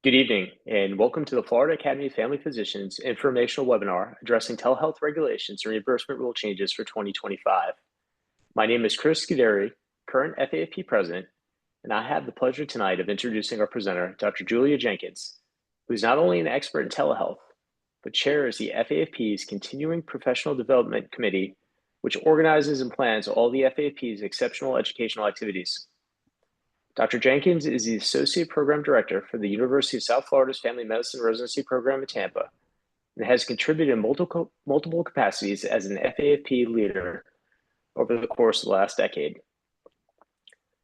Good evening, and welcome to the Florida Academy of Family Physicians informational webinar addressing telehealth regulations and reimbursement rule changes for 2025. My name is Chris Scuderi, current FAFP president, and I have the pleasure tonight of introducing our presenter, Dr. Julia Jenkins, who is not only an expert in telehealth, but chairs the FAFP's Continuing Professional Development Committee, which organizes and plans all the FAFP's exceptional educational activities. Dr. Jenkins is the Associate Program Director for the University of South Florida's Family Medicine Residency Program in Tampa and has contributed in multiple capacities as an FAFP leader over the course of the last decade.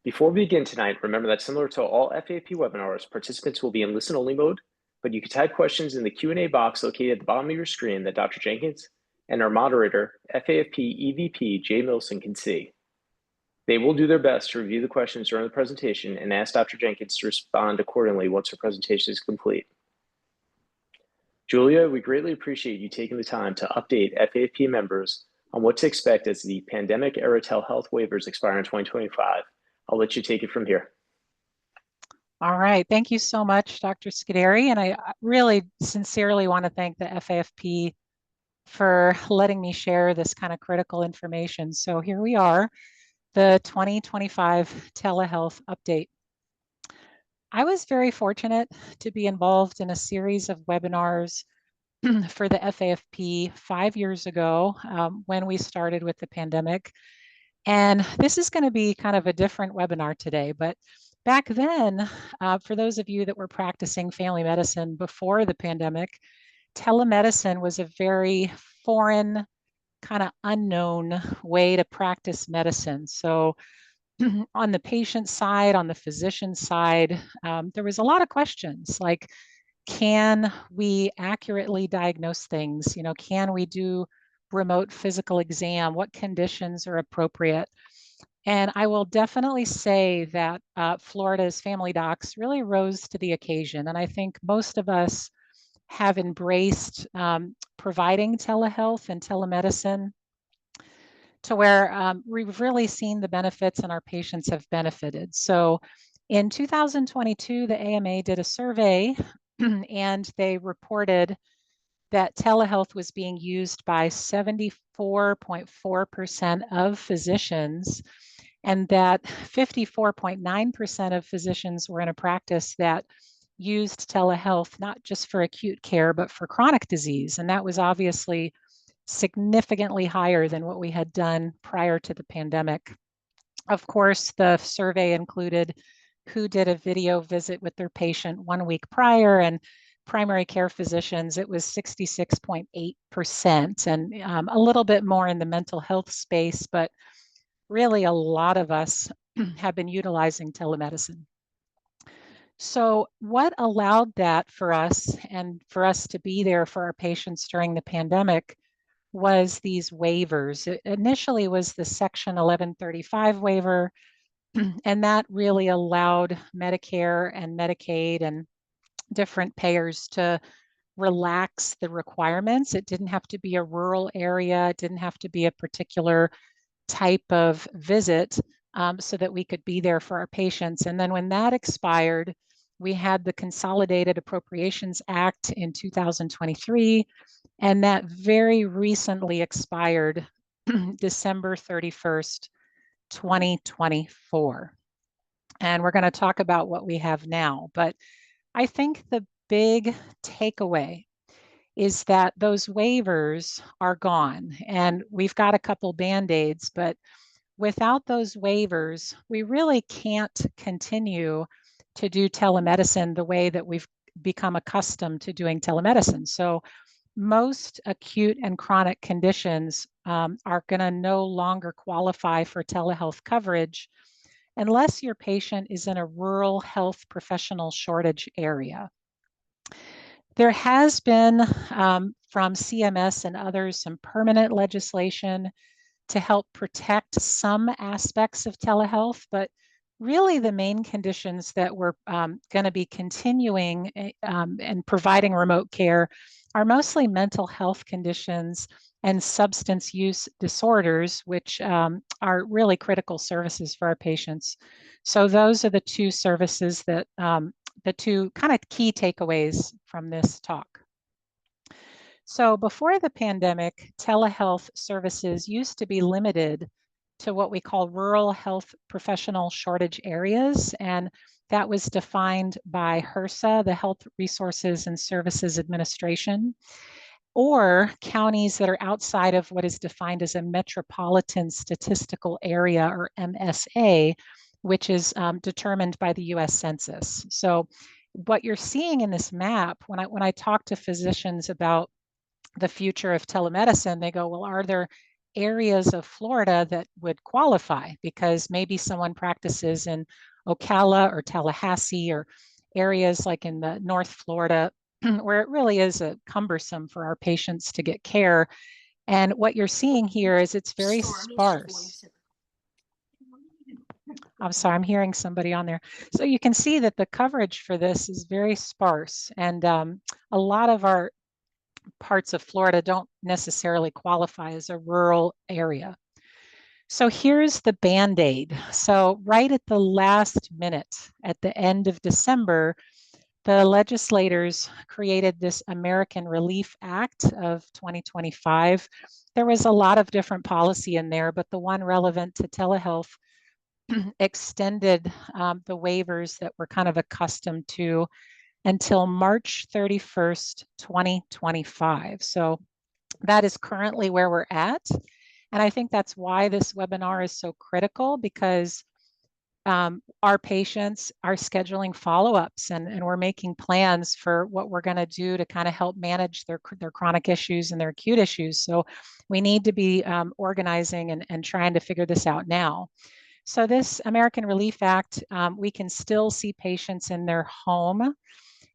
Before we begin tonight, remember that similar to all FAFP webinars, participants will be in listen-only mode, but you can type questions in the Q&A box located at the bottom of your screen that Dr. Jenkins and our moderator, FAFP EVP Jay Milson, can see. They will do their best to review the questions during the presentation and ask Dr. Jenkins to respond accordingly once her presentation is complete. Julia, we greatly appreciate you taking the time to update FAFP members on what to expect as the pandemic-era telehealth waivers expire in 2025. I'll let you take it from here. All right, thank you so much, Dr. Scuderi, and I really sincerely want to thank the FAFP for letting me share this kind of critical information. So here we are. The 2025 telehealth update. I was very fortunate to be involved in a series of webinars for the FAFP 5 years ago when we started with the pandemic. And this is going to be kind of a different webinar today, but back then, for those of you that were practicing family medicine before the pandemic, telemedicine was a very foreign, kind of unknown way to practice medicine. So on the patient side, on the physician side, there was a lot of questions like, can we accurately diagnose things? You know, can we do remote physical exam? What conditions are appropriate? And I will definitely say that Florida's family docs really rose to the occasion. And I think most of us have embraced providing telehealth and telemedicine to where we've really seen the benefits and our patients have benefited. So in 2022, the AMA did a survey and they reported that telehealth was being used by 74.4% of physicians, and that 54.9% of physicians were in a practice that used telehealth, not just for acute care, but for chronic disease. And that was obviously significantly higher than what we had done prior to the pandemic. Of course, the survey included who did a video visit with their patient 1 week prior, and primary care physicians, it was 66.8%, and a little bit more in the mental health space, but really a lot of us have been utilizing telemedicine. So what allowed that for us and for us to be there for our patients during the pandemic was these waivers. It initially was the Section 1135 waiver, and that really allowed Medicare and Medicaid and different payers to relax the requirements. It didn't have to be a rural area. It didn't have to be a particular type of visit so that we could be there for our patients. And then when that expired, we had the Consolidated Appropriations Act in 2023, and that very recently expired December 31st, 2024. And we're going to talk about what we have now. But I think the big takeaway is that those waivers are gone, and we've got a couple Band-Aids, but without those waivers, we really can't continue to do telemedicine the way that we've become accustomed to doing telemedicine. So most acute and chronic conditions are going to no longer qualify for telehealth coverage unless your patient is in a rural health professional shortage area. There has been from CMS and others some permanent legislation to help protect some aspects of telehealth, but really the main conditions that we're going to be continuing and providing remote care are mostly mental health conditions and substance use disorders, which are really critical services for our patients. So those are the two services that the two kind of key takeaways from this talk. So before the pandemic, telehealth services used to be limited to what we call rural health professional shortage areas. And that was defined by HRSA, the Health Resources and Services Administration, or counties that are outside of what is defined as a metropolitan statistical area, or MSA, which is determined by the US Census. So what you're seeing in this map, when I talk to physicians about the future of telemedicine, they go, well, are there areas of Florida that would qualify? Because maybe someone practices in Ocala or Tallahassee, or areas like in the North Florida where it really is cumbersome for our patients to get care. And what you're seeing here is it's very sparse. I'm sorry, I'm hearing somebody on there. So you can see that the coverage for this is very sparse. And a lot of our parts of Florida don't necessarily qualify as a rural area. So here's the Band-Aid. So right at the last minute, at the end of December, the legislators created this American Relief Act of 2025. There was a lot of different policy in there, but the one relevant to telehealth extended the waivers that we're kind of accustomed to until March 31st, 2025. So that is currently where we're at. And I think that's why this webinar is so critical, because our patients are scheduling follow-ups, and we're making plans for what we're going to do to kind of help manage their chronic issues and their acute issues. So we need to be organizing and trying to figure this out now. So this American Relief Act, we can still see patients in their home.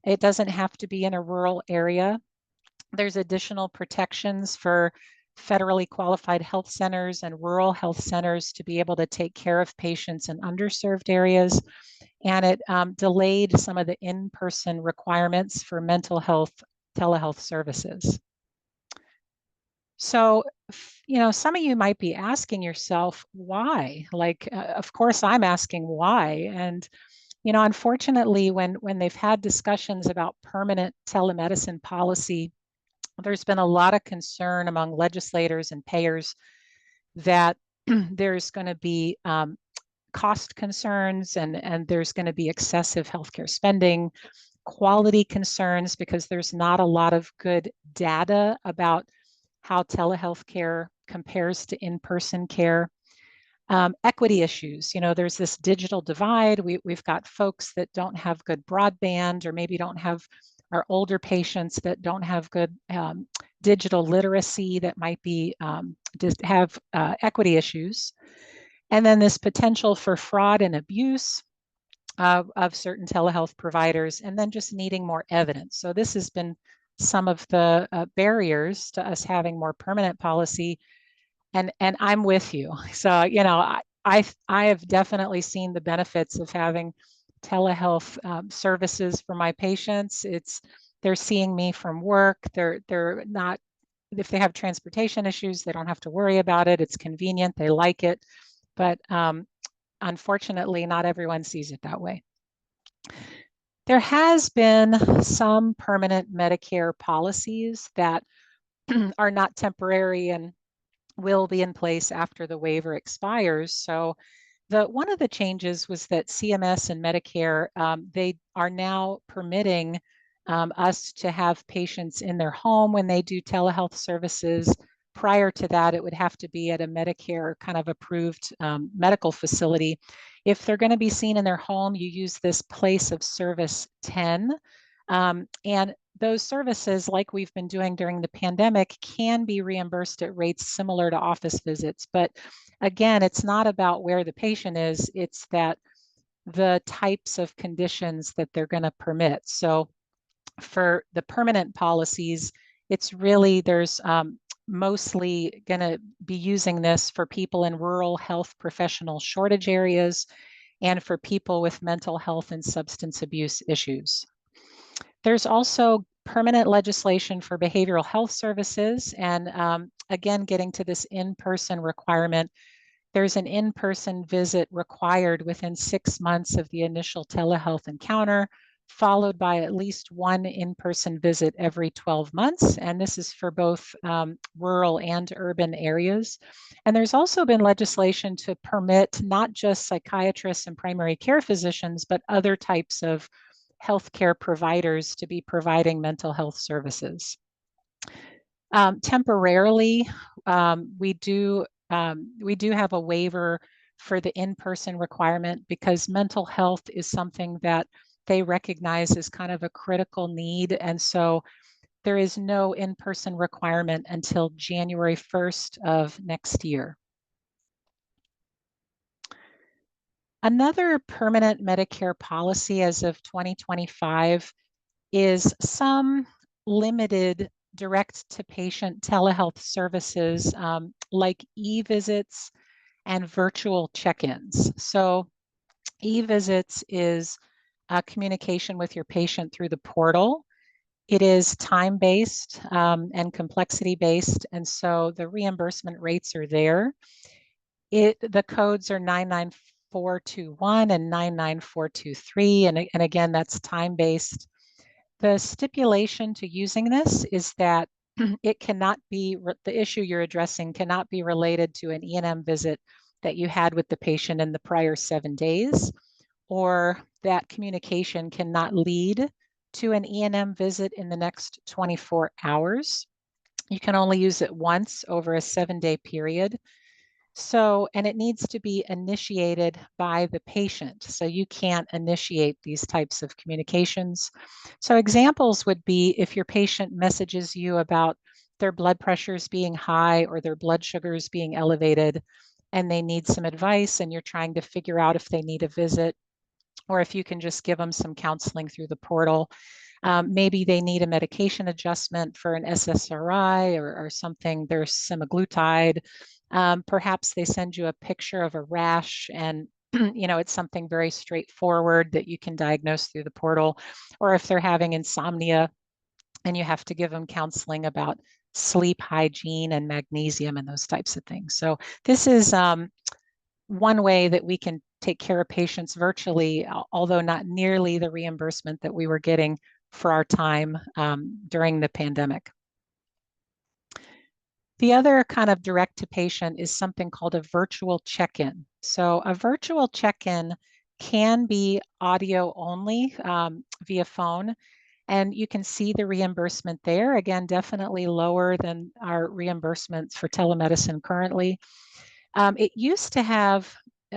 It doesn't have to be in a rural area. There's additional protections for federally qualified health centers and rural health centers to be able to take care of patients in underserved areas. And it delayed some of the in-person requirements for mental health telehealth services. So, some of you might be asking yourself, why? Like, of course, I'm asking why. And unfortunately, when they've had discussions about permanent telemedicine policy, there's been a lot of concern among legislators and payers that there's going to be cost concerns, and there's going to be excessive healthcare spending, quality concerns, because there's not a lot of good data about how telehealth care compares to in-person care. Equity issues, there's this digital divide. We've got folks that don't have good broadband, or maybe don't have our older patients that don't have good digital literacy, that might be just have equity issues. And then this potential for fraud and abuse of certain telehealth providers, and then just needing more evidence. So this has been some of the barriers to us having more permanent policy. And I'm with you. So, I have definitely seen the benefits of having telehealth services for my patients. They're seeing me from work. They're not, if they have transportation issues, they don't have to worry about it. It's convenient. They like it. But unfortunately, not everyone sees it that way. There has been some permanent Medicare policies that are not temporary and will be in place after the waiver expires. So one of the changes was that CMS and Medicare, they are now permitting us to have patients in their home when they do telehealth services. Prior to that, it would have to be at a Medicare kind of approved medical facility. If they're going to be seen in their home, you use this place of service 10. And those services, like we've been doing during the pandemic, can be reimbursed at rates similar to office visits. But again, it's not about where the patient is, it's that the types of conditions that they're going to permit. So for the permanent policies, it's really, there's mostly going to be using this for people in rural health professional shortage areas and for people with mental health and substance abuse issues. There's also permanent legislation for behavioral health services. And again, getting to this in-person requirement, there's an in-person visit required within 6 months of the initial telehealth encounter followed by at least one in-person visit every 12 months. And this is for both rural and urban areas. And there's also been legislation to permit not just psychiatrists and primary care physicians, but other types of healthcare providers to be providing mental health services. Temporarily, we do have a waiver for the in-person requirement because mental health is something that they recognize as kind of a critical need. And so there is no in-person requirement until January 1st of next year. Another permanent Medicare policy as of 2025 is some limited direct-to-patient telehealth services like e-visits and virtual check-ins. So e-visits is communication with your patient through the portal. It is time-based and complexity-based, and so the reimbursement rates are there. The codes are 99421 and 99423, and again, that's time-based. The stipulation to using this is that it cannot be, the issue you're addressing cannot be related to an E&M visit that you had with the patient in the prior 7 days, or that communication cannot lead to an E&M visit in the next 24 hours. You can only use it once over a 7-day period. So, and it needs to be initiated by the patient. So you can't initiate these types of communications. So examples would be if your patient messages you about their blood pressures being high or their blood sugars being elevated, and they need some advice and you're trying to figure out if they need a visit, or if you can just give them some counseling through the portal. Maybe they need a medication adjustment for an SSRI or something, there's semaglutide. Perhaps they send you a picture of a rash and it's something very straightforward that you can diagnose through the portal. Or if they're having insomnia and you have to give them counseling about sleep hygiene and magnesium and those types of things. So this is one way that we can take care of patients virtually, although not nearly the reimbursement that we were getting for our time during the pandemic. The other kind of direct to patient is something called a virtual check-in. So a virtual check-in can be audio only via phone, and you can see the reimbursement there. Again, definitely lower than our reimbursements for telemedicine currently. It used to have,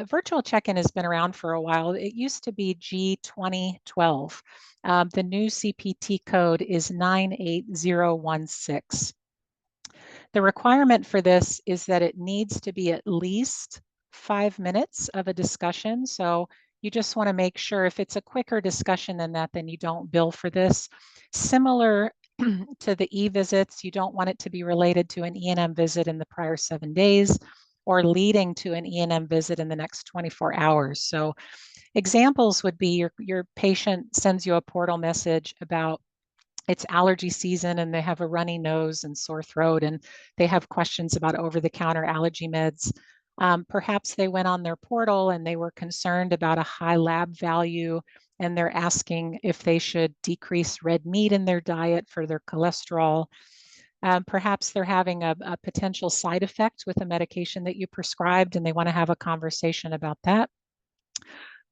virtual check-in has been around for a while. It used to be G2012. The new CPT code is 98016. The requirement for this is that it needs to be at least 5 minutes of a discussion. So you just want to make sure if it's a quicker discussion than that, then you don't bill for this. Similar to the e-visits, you don't want it to be related to an E&M visit in the prior 7 days or leading to an E&M visit in the next 24 hours. So examples would be your patient sends you a portal message about it's allergy season and they have a runny nose and sore throat and they have questions about over-the-counter allergy meds. Perhaps they went on their portal and they were concerned about a high lab value and they're asking if they should decrease red meat in their diet for their cholesterol. Perhaps they're having a potential side effect with a medication that you prescribed and they want to have a conversation about that.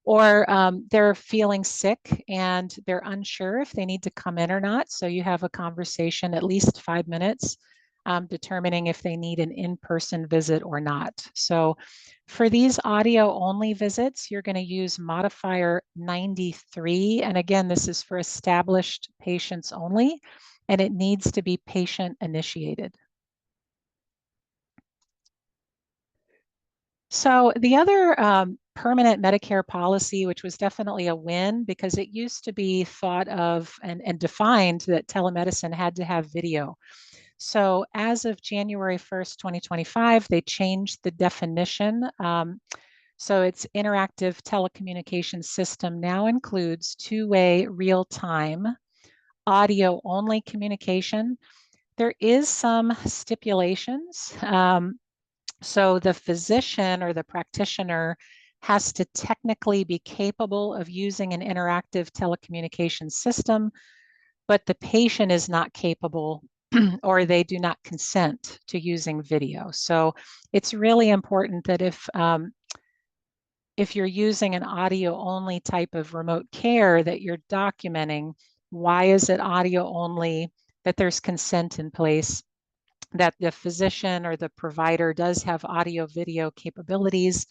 Or they're feeling sick and they're unsure if they need to come in or not. So you have a conversation, at least 5 minutes, determining if they need an in-person visit or not. So for these audio only visits, you're going to use modifier 93. And again, this is for established patients only, and it needs to be patient initiated. So the other permanent Medicare policy, which was definitely a win because it used to be thought of and defined that telemedicine had to have video. So as of January 1st, 2025, they changed the definition. So its interactive telecommunications system now includes two-way real-time audio-only communication. There is some stipulations. So the physician or the practitioner has to technically be capable of using an interactive telecommunication system, but the patient is not capable or they do not consent to using video. So it's really important that if you're using an audio only type of remote care, that you're documenting why is it audio only, that there's consent in place, that the physician or the provider does have audio video capabilities.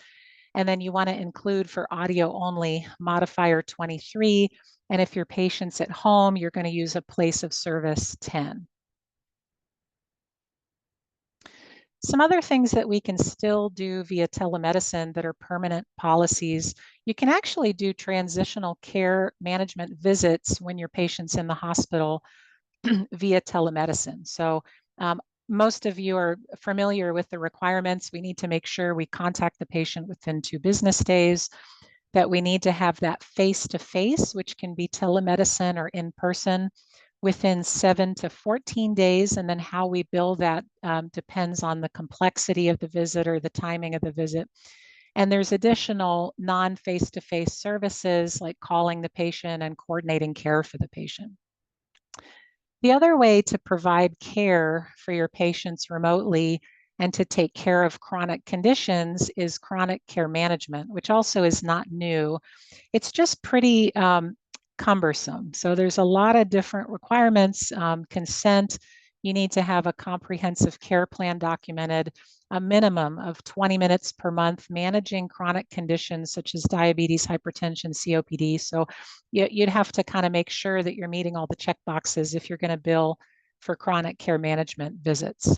And then you want to include for audio only modifier 23. And if your patient's at home, you're going to use a place of service 10. Some other things that we can still do via telemedicine that are permanent policies, you can actually do transitional care management visits when your patient's in the hospital via telemedicine. So most of you are familiar with the requirements. We need to make sure we contact the patient within 2 business days, that we need to have that face-to-face, which can be telemedicine or in person, within 7 to 14 days. And then how we bill that depends on the complexity of the visit or the timing of the visit. And there's additional non-face-to-face services like calling the patient and coordinating care for the patient. The other way to provide care for your patients remotely and to take care of chronic conditions is chronic care management, which also is not new. It's just pretty cumbersome. So there's a lot of different requirements, consent. You need to have a comprehensive care plan documented, a minimum of 20 minutes per month managing chronic conditions such as diabetes, hypertension, COPD. So you'd have to kind of make sure that you're meeting all the check boxes if you're going to bill for chronic care management visits.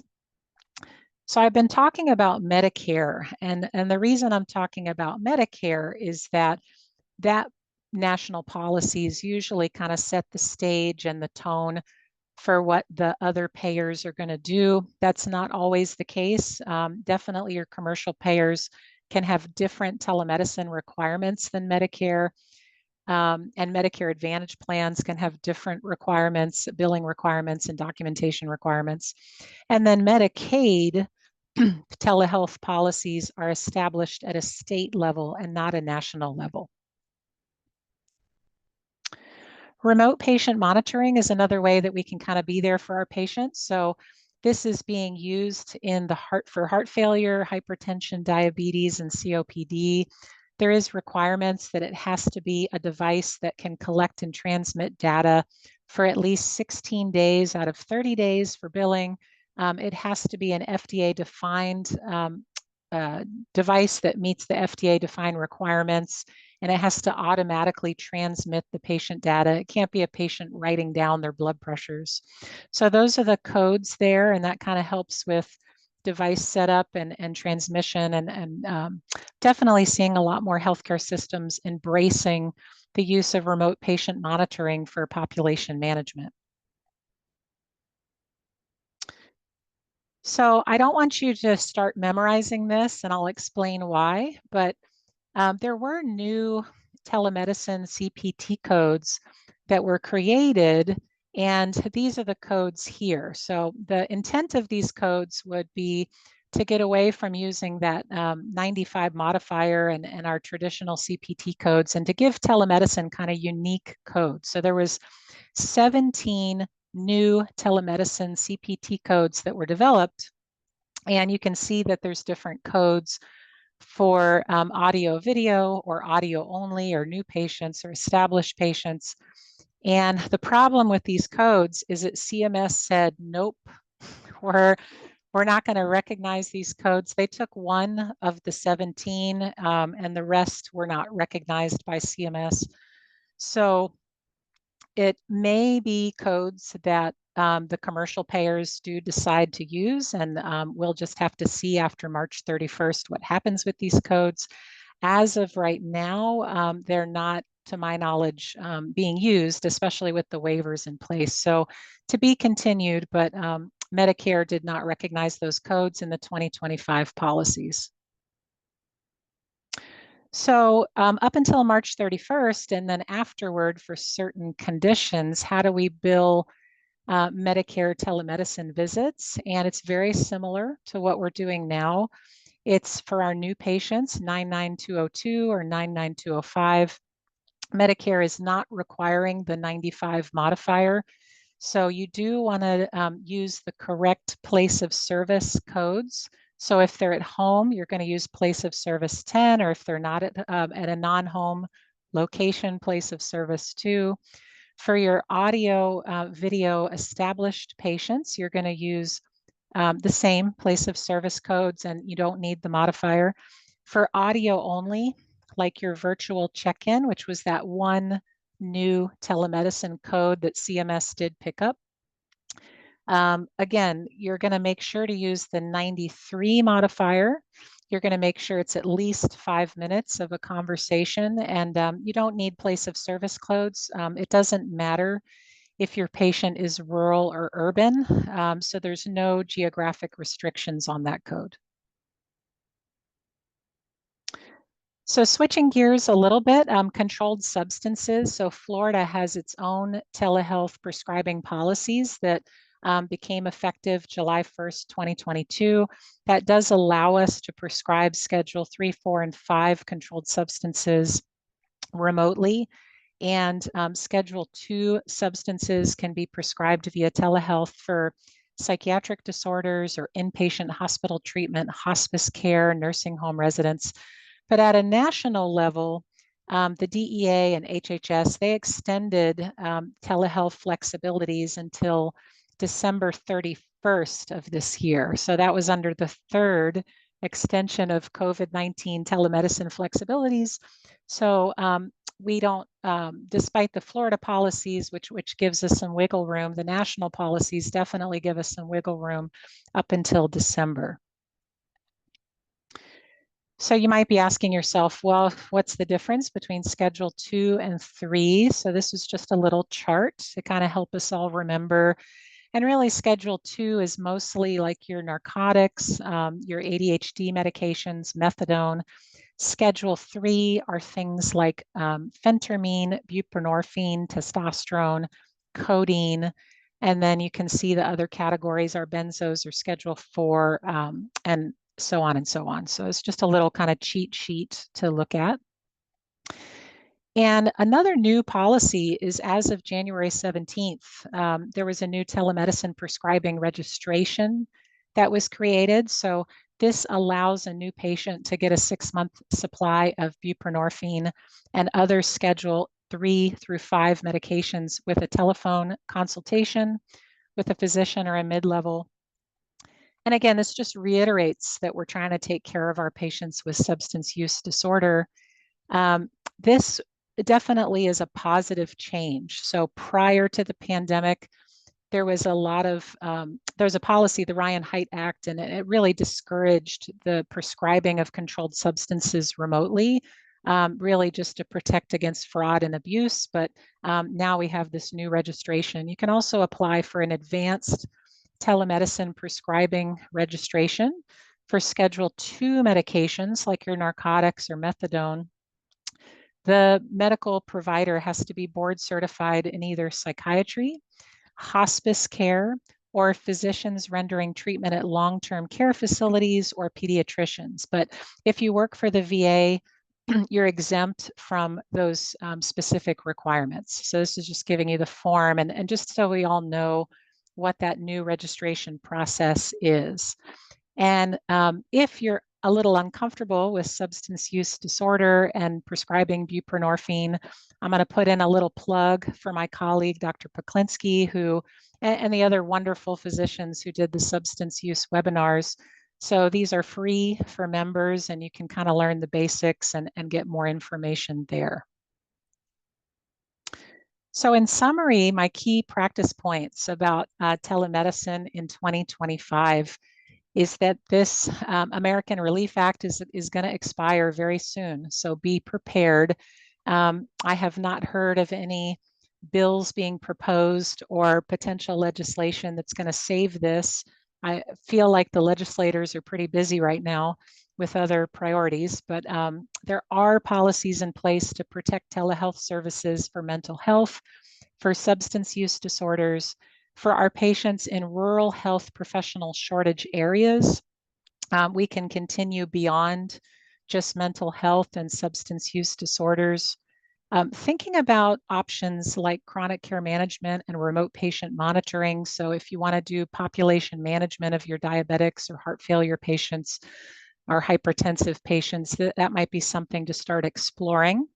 So I've been talking about Medicare, and the reason I'm talking about Medicare is that national policies usually kind of set the stage and the tone for what the other payers are going to do. That's not always the case. Definitely your commercial payers can have different telemedicine requirements than Medicare. And Medicare Advantage plans can have different requirements, billing requirements and documentation requirements. And then Medicaid telehealth policies are established at a state level and not a national level. Remote patient monitoring is another way that we can kind of be there for our patients. So this is being used in the for heart failure, hypertension, diabetes, and COPD. There is requirements that it has to be a device that can collect and transmit data for at least 16 days out of 30 days for billing. It has to be an FDA-defined device that meets the FDA-defined requirements, and it has to automatically transmit the patient data. It can't be a patient writing down their blood pressures. So those are the codes there, and that kind of helps with device setup and transmission, and definitely seeing a lot more healthcare systems embracing the use of remote patient monitoring for population management. So I don't want you to start memorizing this, and I'll explain why, but there were new telemedicine CPT codes that were created, and these are the codes here. So the intent of these codes would be to get away from using that 95 modifier and our traditional CPT codes, and to give telemedicine kind of unique codes. So there was 17 new telemedicine CPT codes that were developed, and you can see that there's different codes for audio video or audio only or new patients or established patients. And the problem with these codes is that CMS said, nope, we're not going to recognize these codes. They took one of the 17 and the rest were not recognized by CMS. So it may be codes that the commercial payers do decide to use, and we'll just have to see after March 31st what happens with these codes. As of right now, they're not, to my knowledge, being used, especially with the waivers in place. So to be continued, but Medicare did not recognize those codes in the 2025 policies. So up until March 31st, and then afterward for certain conditions, how do we bill Medicare telemedicine visits? And it's very similar to what we're doing now. It's for our new patients, 99202 or 99205. Medicare is not requiring the 95 modifier. So you do want to use the correct place of service codes. So if they're at home, you're going to use place of service 10, or if they're not at a non-home location, place of service 2. For your audio video established patients, you're going to use the same place of service codes, and you don't need the modifier. For audio only, like your virtual check-in, which was that one new telemedicine code that CMS did pick up. Again, you're going to make sure to use the 93 modifier. You're going to make sure it's at least 5 minutes of a conversation, and you don't need place of service codes. It doesn't matter if your patient is rural or urban, so there's no geographic restrictions on that code. So switching gears a little bit, controlled substances. So Florida has its own telehealth prescribing policies that became effective July 1st, 2022. That does allow us to prescribe Schedule 3, 4, and 5 controlled substances remotely. And Schedule 2 substances can be prescribed via telehealth for psychiatric disorders or inpatient hospital treatment, hospice care, nursing home residents. But at a national level, the DEA and HHS, they extended telehealth flexibilities until December 31st of this year. So that was under the third extension of COVID-19 telemedicine flexibilities. So we don't, despite the Florida policies, which gives us some wiggle room, the national policies definitely give us some wiggle room up until December. So you might be asking yourself, well, what's the difference between Schedule 2 and 3? So this is just a little chart to kind of help us all remember. And really, Schedule 2 is mostly like your narcotics, your ADHD medications, methadone. Schedule 3 are things like phentermine, buprenorphine, testosterone, codeine, and then you can see the other categories are benzos or Schedule 4, and so on and so on. So it's just a little kind of cheat sheet to look at. And another new policy is as of January 17th, there was a new telemedicine prescribing registration that was created. So this allows a new patient to get a 6-month supply of buprenorphine and other Schedule 3 through 5 medications with a telephone consultation with a physician or a mid-level. And again, this just reiterates that we're trying to take care of our patients with substance use disorder. This definitely is a positive change. So prior to the pandemic, there was a lot of, there's a policy, the Ryan-Haidt Act, and it really discouraged the prescribing of controlled substances remotely, really just to protect against fraud and abuse. But now we have this new registration. You can also apply for an advanced telemedicine prescribing registration for Schedule 2 medications like your narcotics or methadone. The medical provider has to be board certified in either psychiatry, hospice care, or physicians rendering treatment at long-term care facilities or pediatricians. But if you work for the VA, you're exempt from those specific requirements. So this is just giving you the form, and just so we all know what that new registration process is. And if you're a little uncomfortable with substance use disorder and prescribing buprenorphine, I'm going to put in a little plug for my colleague, Dr. Poklinski, who, and the other wonderful physicians who did the substance use webinars. So these are free for members, and you can kind of learn the basics and get more information there. So in summary, my key practice points about telemedicine in 2025 is that this American Relief Act is going to expire very soon. So be prepared. I have not heard of any bills being proposed or potential legislation that's going to save this. I feel like the legislators are pretty busy right now with other priorities, but there are policies in place to protect telehealth services for mental health, for substance use disorders, for our patients in rural health professional shortage areas, We can continue beyond just mental health and substance use disorders. Thinking about options like chronic care management and remote patient monitoring. So if you want to do population management of your diabetics or heart failure patients or hypertensive patients, that might be something to start exploring.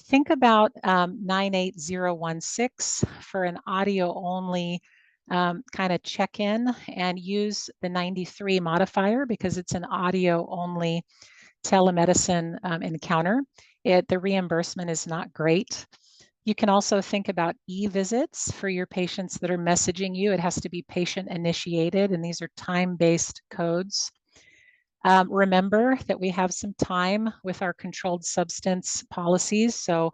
Think about 98016 for an audio only kind of check-in, and use the 93 modifier because it's an audio only telemedicine encounter. The reimbursement is not great. You can also think about e-visits for your patients that are messaging you. It has to be patient initiated, and these are time-based codes. Remember that we have some time with our controlled substance policies. So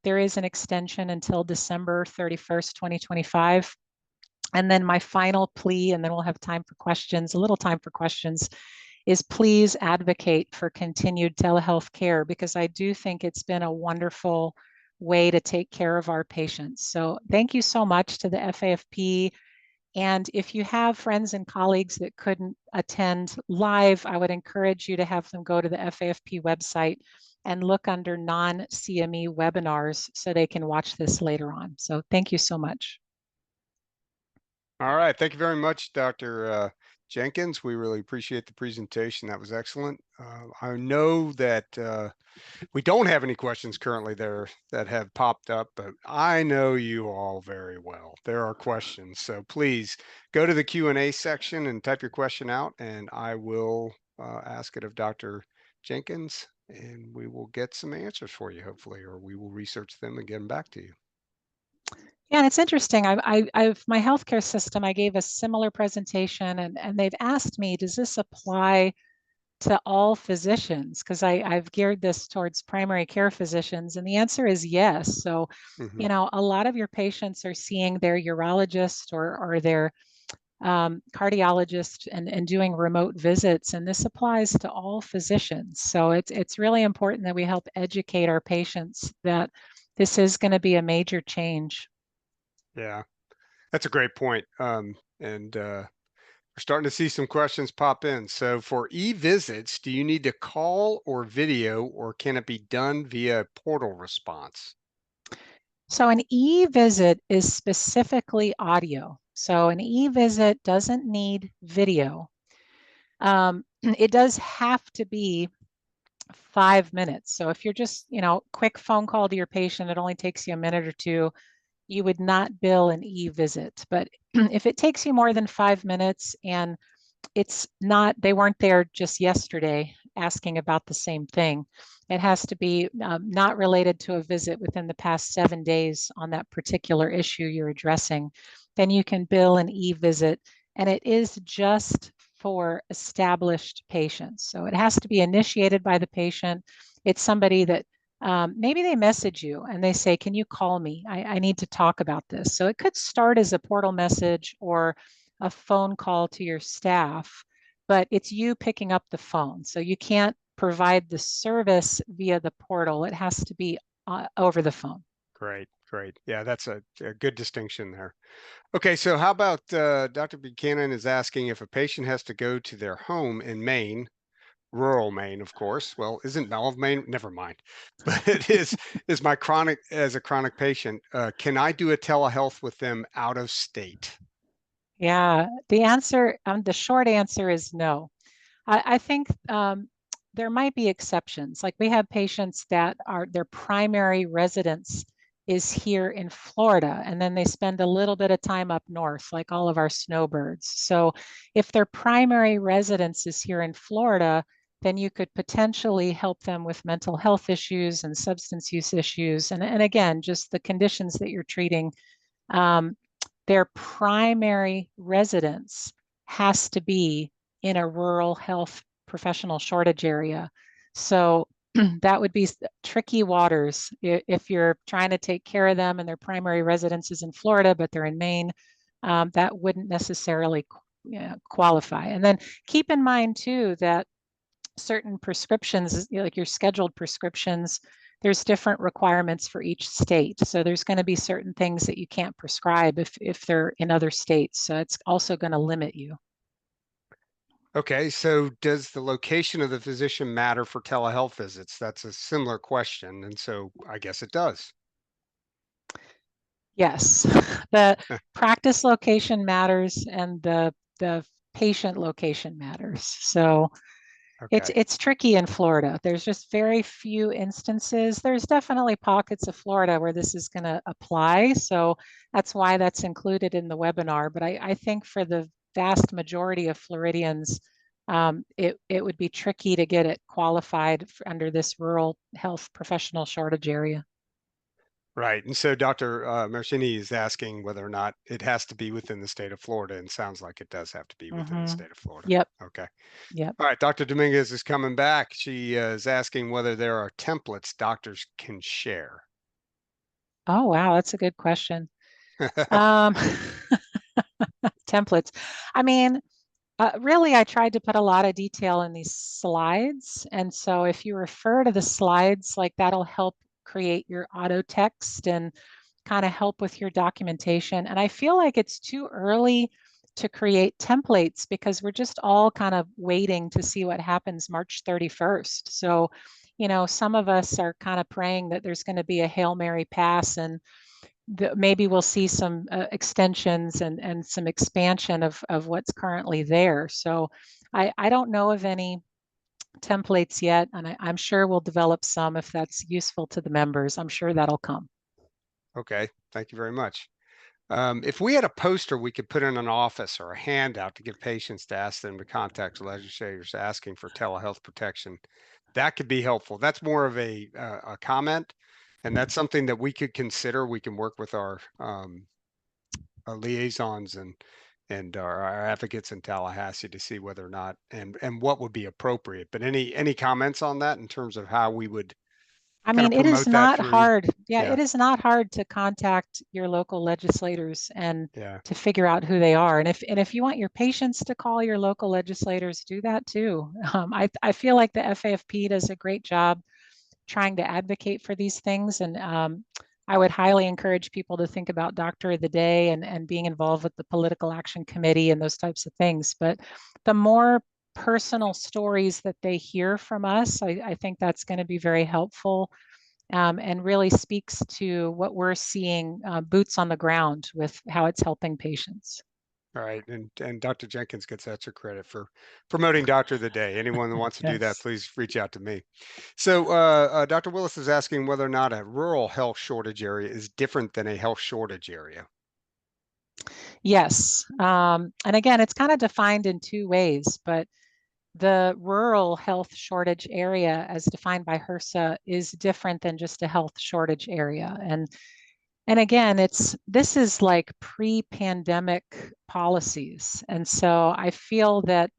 there is an extension until December 31st, 2025. And then my final plea, and then we'll have time for questions, a little time for questions, is please advocate for continued telehealth care, because I do think it's been a wonderful way to take care of our patients. So thank you so much to the FAFP. And if you have friends and colleagues that couldn't attend live, I would encourage you to have them go to the FAFP website and look under non-CME webinars so they can watch this later on. So thank you so much. All right. Thank you very much, Dr. Jenkins. We really appreciate the presentation. That was excellent. I know that we don't have any questions currently there that have popped up, but I know you all very well. There are questions. So please go to the Q&A section and type your question out, and I will ask it of Dr. Jenkins, and we will get some answers for you, hopefully, or we will research them and get them back to you. Yeah, and it's interesting. I've my healthcare system, I gave a similar presentation, and they've asked me, does this apply to all physicians? Because I've geared this towards primary care physicians, and the answer is yes. So, Mm-hmm. you know, a lot of your patients are seeing their urologist or their cardiologist and doing remote visits, and this applies to all physicians. So it's really important that we help educate our patients that this is going to be a major change. Yeah, that's a great point. And we're starting to see some questions pop in. So for e-visits, do you need to call or video, or can it be done via portal response? So an e-visit is specifically audio. So an e-visit doesn't need video. It does have to be 5 minutes. So if you're just, you know, quick phone call to your patient, it only takes you a minute or two, you would not bill an e-visit. But if it takes you more than 5 minutes and it's not, they weren't there just yesterday asking about the same thing, it has to be not related to a visit within the past 7 days on that particular issue you're addressing, then you can bill an e-visit, and it is just for established patients. So it has to be initiated by the patient. It's somebody that maybe they message you and they say, can you call me? I need to talk about this. So it could start as a portal message or a phone call to your staff, but it's you picking up the phone. So you can't provide the service via the portal. It has to be over the phone. Great, great. Yeah, that's a good distinction there. Okay, so how about Dr. Buchanan is asking if a patient has to go to their home in Maine, rural Maine, of course. Well, isn't Olive Maine? Never mind. But it is my chronic as a chronic patient. Can I do a telehealth with them out of state? Yeah, the answer, the short answer is no. I think there might be exceptions. Like we have patients that are their primary residence is here in Florida, and then they spend a little bit of time up north, like all of our snowbirds. So if their primary residence is here in Florida, then you could potentially help them with mental health issues and substance use issues. And again, just the conditions that you're treating. Um, their primary residence has to be in a rural health professional shortage area. So that would be tricky waters if you're trying to take care of them and their primary residence is in Florida, but they're in Maine. That wouldn't necessarily qualify. And then keep in mind too that certain prescriptions, you know, like your scheduled prescriptions, there's different requirements for each state. So there's going to be certain things that you can't prescribe if they're in other states. So it's also going to limit you. Okay, so does the location of the physician matter for telehealth visits? That's a similar question, and so I guess it does. Yes, the practice location matters and the patient location matters. So Okay, it's tricky in Florida. There's just very few instances. There's definitely pockets of Florida where this is going to apply. So that's why that's included in the webinar. But I think for the vast majority of Floridians, it would be tricky to get it qualified under this rural health professional shortage area. right. And so Dr. Marcini is asking whether or not it has to be within the state of Florida, and sounds like it does have to be within the Mm-hmm. state of Florida. Yep. Okay. Yep. All right. Dr. Dominguez is coming back. She is asking whether there are templates doctors can share. Oh, wow. That's a good question. Um, templates. I mean, really, I tried to put a lot of detail in these slides. And so if you refer to the slides, like that'll help create your auto text and kind of help with your documentation. And I feel like it's too early to create templates because we're just all kind of waiting to see what happens March 31st. So, some of us are kind of praying that there's going to be a Hail Mary pass and maybe we'll see some extensions and some expansion of what's currently there. So I don't know of any templates yet, and I'm sure we'll develop some if that's useful to the members. I'm sure that'll come. Okay. Thank you very much. If we had a poster we could put in an office or a handout to give patients to ask them to contact legislators asking for telehealth protection, that could be helpful. That's more of a comment, and that's something that we could consider. We can work with our liaisons and our advocates in Tallahassee to see whether or not and what would be appropriate. But any comments on that in terms of how we would I kind mean, of it is promote that not through? hard. Yeah, Yeah, it is not hard to contact your local legislators and yeah. to figure out who they are. And if you want your patients to call your local legislators, do that too. I feel like the FAFP does a great job trying to advocate for these things. And I would highly encourage people to think about Doctor of the Day and being involved with the Political Action Committee and those types of things. But the more personal stories that they hear from us, I think that's going to be very helpful and really speaks to what we're seeing boots on the ground with how it's helping patients. All right, and Dr. Jenkins gets extra credit for promoting Doctor of the Day. Anyone that wants to do that, Yes. please reach out to me. So, Dr. Willis is asking whether or not a rural health shortage area is different than a health shortage area. Yes. And again, it's kind of defined in two ways, but the rural health shortage area as defined by HRSA is different than just a health shortage area. And again, this is like pre-pandemic policies. And so I feel that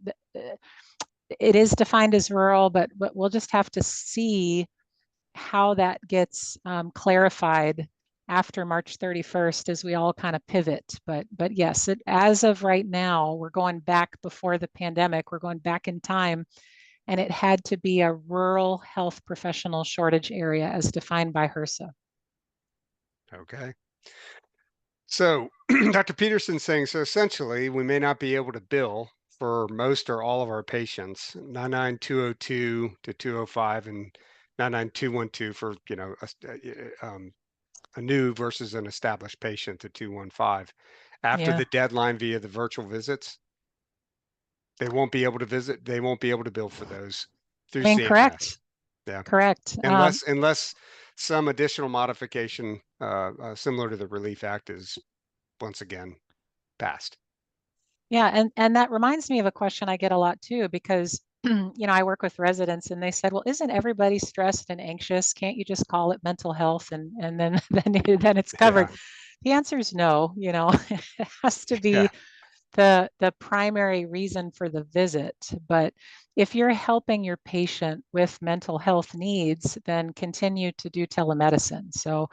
it is defined as rural, but we'll just have to see how that gets clarified after March 31st as we all kind of pivot. But yes, as of right now, we're going back before the pandemic, we're going back in time, and it had to be a rural health professional shortage area as defined by HRSA. Okay. So, Dr. Peterson's saying, so essentially, we may not be able to bill for most or all of our patients, 99202 to 205 and 99212 for, a new versus an established patient to 215. After Yeah, the deadline via the virtual visits, they won't be able to visit. They won't be able to bill for those through I mean, CMS. correct, Yeah, correct. unless some additional modification similar to the Relief Act is once again passed. Yeah, and that reminds me of a question I get a lot too, because I work with residents and they said, "Well, isn't everybody stressed and anxious? Can't you just call it mental health and then then it's covered?" Yeah, The answer is no. It has to yeah, be the primary reason for the visit. But if you're helping your patient with mental health needs, then continue to do telemedicine. So,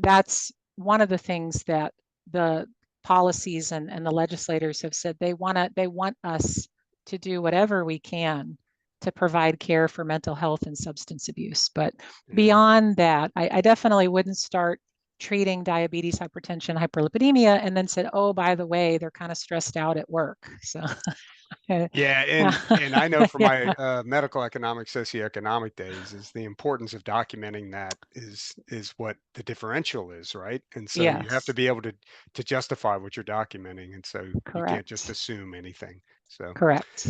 that's one of the things that the policies and the legislators have said they want us to do whatever we can to provide care for mental health and substance abuse. But yeah. beyond that, I definitely wouldn't start treating diabetes, hypertension, hyperlipidemia, and then said, oh, by the way, they're kind of stressed out at work. So Yeah, and I know from yeah, my medical economic socioeconomic days is the importance of documenting that is what the differential is, right? And so you have to yes, be able to justify what you're documenting, and so you can't just correct, assume anything. So correct.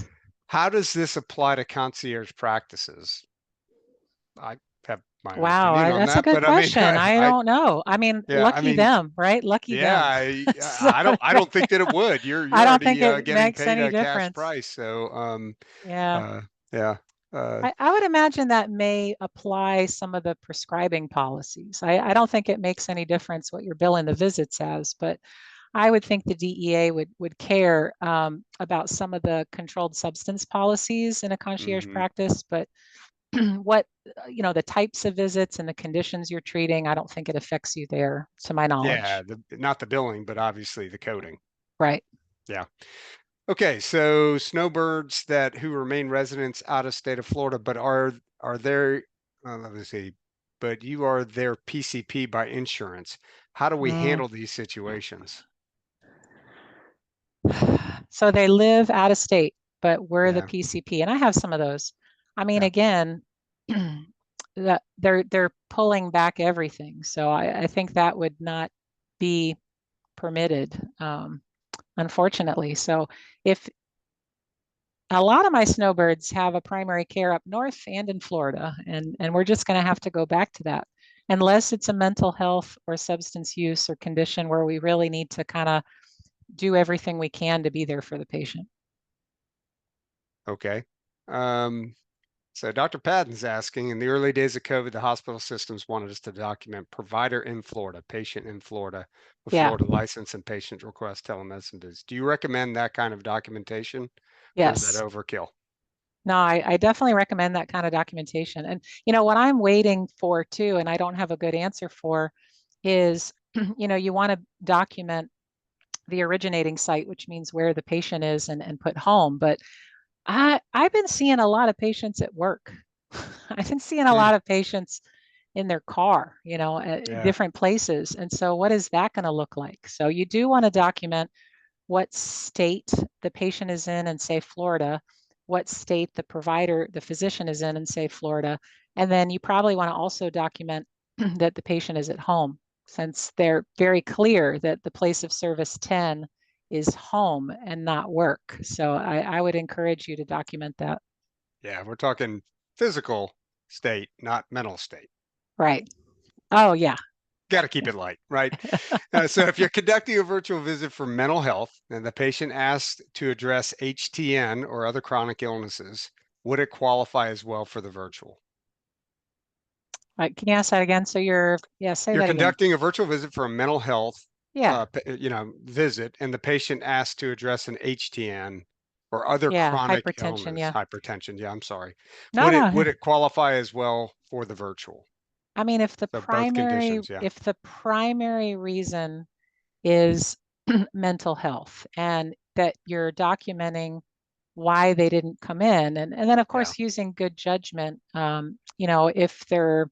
how does this apply to concierge practices? I have my own Wow, opinion on that's a that, good but I mean, question. I don't know. I mean, yeah, I lucky mean, them, right? Lucky yeah, them. So, I don't think that it would. I You're don't think already it getting makes paid any a cash difference. price, so Yeah. uh, yeah, uh, I would imagine that may apply some of the prescribing policies. I don't think it makes any difference what you're billing the visits as, but I would think the DEA would care about some of the controlled substance policies in a concierge mhm. practice, but what, the types of visits and the conditions you're treating, I don't think it affects you there, to my Yeah, knowledge. not the billing, but obviously the coding. Right. Yeah. Okay, so snowbirds that who remain residents out of state of Florida, but are there, let me see, but you are their PCP by insurance. How do we Mm. handle these situations? So they live out of state, but we're the Yeah, PCP, and I have some of those. I mean, yeah. again, that they're pulling back everything, so I think that would not be permitted, unfortunately. So if a lot of my snowbirds have a primary care up north and in Florida, and we're just going to have to go back to that, unless it's a mental health or substance use or condition where we really need to kind of do everything we can to be there for the patient. Okay. Um, so Dr. Patton's asking, in the early days of COVID, the hospital systems wanted us to document provider in Florida, patient in Florida, with Yeah. Florida license and patient request telemedicine visits. Do you recommend that kind of documentation, or is that Yes. overkill? No, I definitely recommend that kind of documentation. And what I'm waiting for too, and I don't have a good answer for, is you want to document the originating site, which means where the patient is, and put home. But I've been seeing a lot of patients at work. I've been seeing a Hmm, lot of patients in their car, at yeah, different places. And so what is that going to look like? So you do want to document what state the patient is in and say Florida, what state the provider, the physician is in and say Florida. And then you probably want to also document that the patient is at home, since they're very clear that the place of service 10 is home and not work. So I would encourage you to document that. yeah. We're talking physical state, not mental state. Right. Oh, yeah. Got to keep it light, right? So if you're conducting a virtual visit for mental health and the patient asks to address HTN or other chronic illnesses, would it qualify as well for the virtual? Can you ask that again? So yeah, say You're that again. conducting a virtual visit for a mental health, Yeah. visit, and the patient asks to address an HTN or other Yeah. chronic Hypertension. illness, Yeah. hypertension. Yeah, I'm sorry. No, Would no. it qualify as well for the virtual? I mean, So both conditions, yeah. if the primary reason is mental health, and that you're documenting why they didn't come in, and then of Yeah. course using good judgment, if they're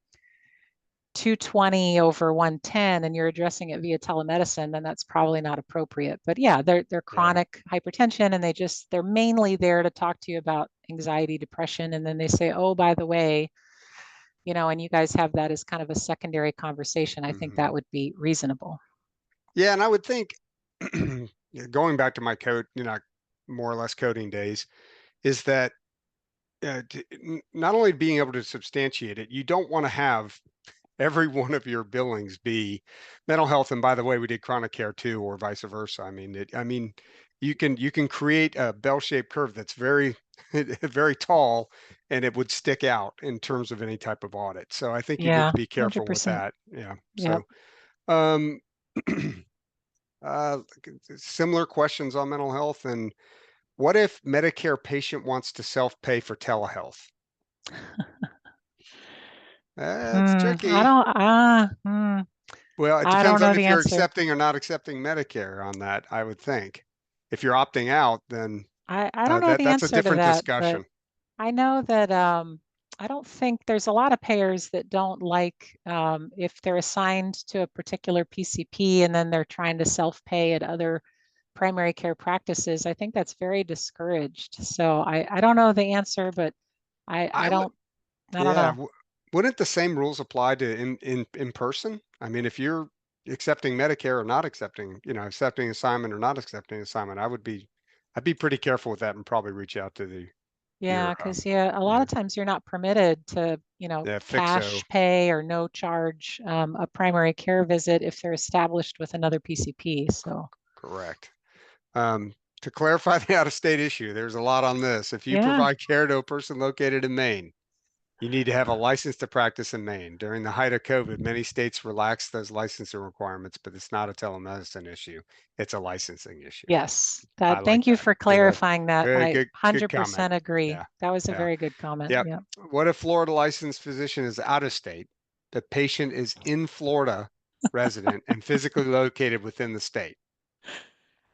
220 over 110 and you're addressing it via telemedicine, then that's probably not appropriate. But yeah, they're Yeah. chronic hypertension, and they're mainly there to talk to you about anxiety, depression, and then they say, oh, by the way, and you guys have that as kind of a secondary conversation. I think Mhm. that would be reasonable. Yeah, and I would think going back to my code, more or less coding days, is that not only being able to substantiate it, you don't want to have every one of your billings be mental health. And by the way, we did chronic care too, or vice versa. I mean, you can create a bell-shaped curve that's very, very tall, and it would stick out in terms of any type of audit. So I think you need Yeah, to be careful with 100%. that. Yeah. Yep. So, um, uh, similar questions on mental health. And what if Medicare patient wants to self-pay for telehealth? That's I tricky. don't, Well, it I don't depends know on the if you're answer. accepting or not accepting Medicare on that, I would think. If you're opting out, then I don't know the that's a answer to different that, but discussion. I know that I don't think there's a lot of payers that don't like if they're assigned to a particular PCP and then they're trying to self-pay at other primary care practices. I think that's very discouraged. So I don't know the answer, but I I would, don't I don't yeah. know. Wouldn't the same rules apply to in person? I mean, if you're accepting Medicare or not accepting, accepting assignment or not accepting assignment, I'd be pretty careful with that and probably reach out to Yeah, your, because yeah, a lot yeah, of times you're not permitted to, yeah, cash fixo. pay or no charge a primary care visit if they're established with another PCP. So Correct. To clarify the out-of-state issue, there's a lot on this. If you yeah, provide care to a person located in Maine, you need to have a license to practice in Maine. During the height of COVID, many states relaxed those licensing requirements, but it's not a telemedicine issue. It's a licensing issue. yes. I That. like Thank you that. for clarifying that. Good, I good, good comment. 100% agree. Yeah, That was a yeah, very good comment. yeah. Yeah. What if Florida licensed physician is out of state? The patient is in Florida resident and physically located within the state.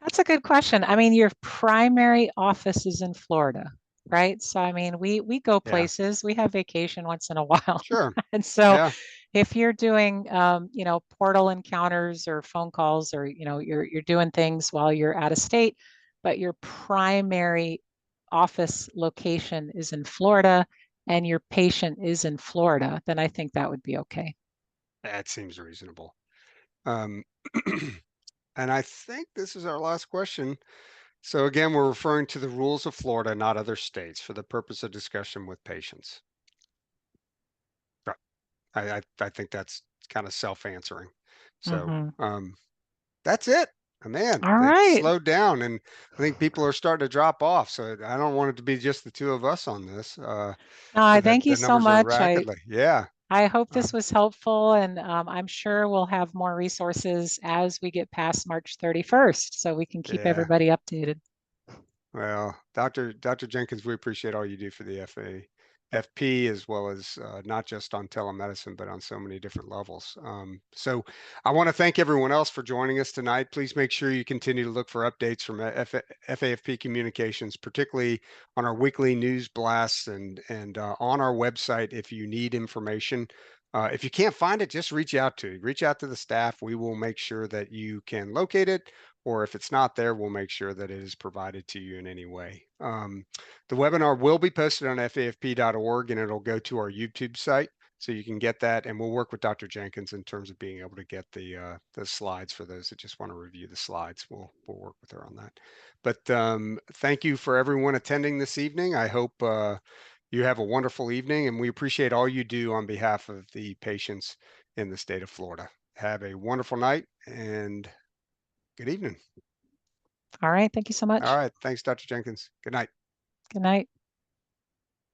That's a good question. I mean, your primary office is in Florida, right? So I mean, we go Yeah, places, we have vacation once in a while. sure. And so Yeah, if you're doing portal encounters or phone calls or you're doing things while you're out of state, but your primary office location is in Florida and your patient is in Florida, then I think that would be okay. that seems reasonable. Um, and I think this is our last question. So again, we're referring to the rules of Florida, not other states, for the purpose of discussion with patients. Right. I think that's kind of self-answering. So Hmm. that's it. Man, All they right. slowed down, and I think people are starting to drop off. So I don't want it to be just the two of us on this. Thank you The so numbers are much. rapidly. Yeah. I hope Uh, this was helpful, and I'm sure we'll have more resources as we get past March 31st, so we can keep yeah. everybody updated. Well, Dr. Jenkins, we appreciate all you do for the FAFP as well as not just on telemedicine, but on so many different levels. So I want to thank everyone else for joining us tonight. Please make sure you continue to look for updates from FAFP Communications, particularly on our weekly news blasts and on our website if you need information. If you can't find it, just reach out to the staff. We will make sure that you can locate it, or if it's not there, we'll make sure that it is provided to you in any way. The webinar will be posted on fafp.org and it'll go to our YouTube site. So you can get that, and we'll work with Dr. Jenkins in terms of being able to get the slides for those that just want to review the slides. We'll work with her on that. But thank you for everyone attending this evening. I hope you have a wonderful evening, and we appreciate all you do on behalf of the patients in the state of Florida. Have a wonderful night and good evening. All right. Thank you so All much. right. Thanks, Dr. Jenkins. Good night. Good night.